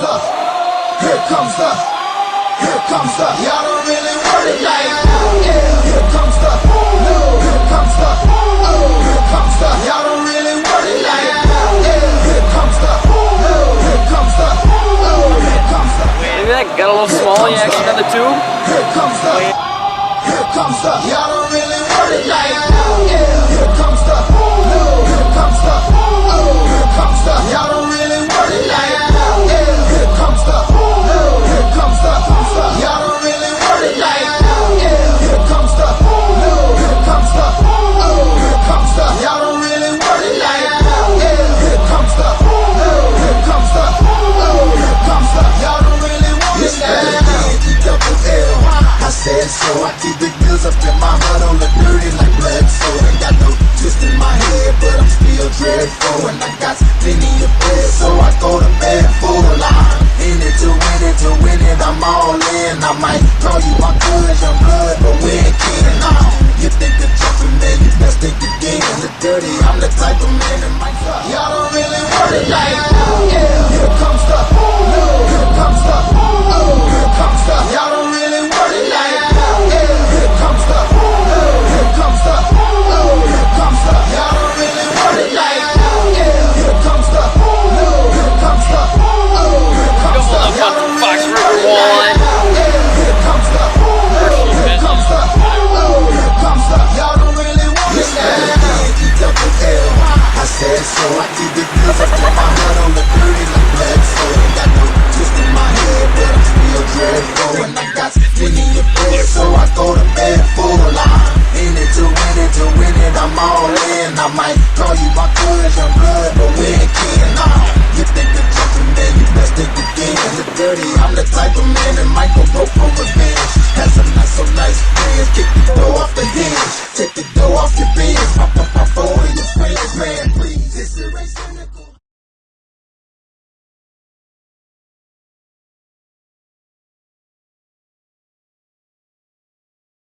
the, here comes the, here comes the. Y'all don't really want it like that. Yeah. Here comes the, no. Here comes the, oh. Here comes the. Y'all don't really want it like that. Yeah. Here comes the, no. Here comes the, oh. Here comes the. Maybe that got a little small. You actually got the tube. Here comes the, here comes the. Y'all don't really want it like that. Yeah. Here comes the, no. Here comes the, oh. Here comes the. Y'all don't really want it like that. Yeah. Here comes the, no. Here comes the, y'all don't really want it like that. Yeah. Here comes the, no. Here comes the, oh. Here comes the. Y'all don't really want it like that. Yeah. Here comes the, no. Here comes the, oh. Here comes the. Y'all don't really want it like that. I said so, I keep the gills up in my heart on the dirty like blood. So ain't got no twist in my head, but I'm still dreadful. And I got plenty of bread, so I go to bed full. I'm in it to win it, I'm all in. I might call you my cuz, young blood, but we ain't kin. You think of jumping, man, you best think again. The dirty, I'm the type of man that might fuck. Y'all don't really want it like that. Yeah. Here comes the, no. Here comes the, oh. Here comes the. Y'all don't really want it like that. Yeah. Here comes the, no. Here comes the, oh. Here comes the. Y'all don't really want it like that. Yeah. Here comes the, no. Here comes the, oh. Here comes the. Y'all don't really want it like that. Yeah. Here comes the, no. Here comes the, oh. Here comes the. Y'all don't really want it like that. I said so, I keep the gills up in my heart on the dirty like blood. So ain't got no twist in my head, but I'm still dreadful. And I got plenty of bread, so I go to bed full. I'm in it to win it, I'm all in. I might call you my cuz, young blood, but we ain't kin. You think of jumping, man, you best think again. The dirty, I'm the type of man that might go broke for revenge. Had some not so nice friends, kick the door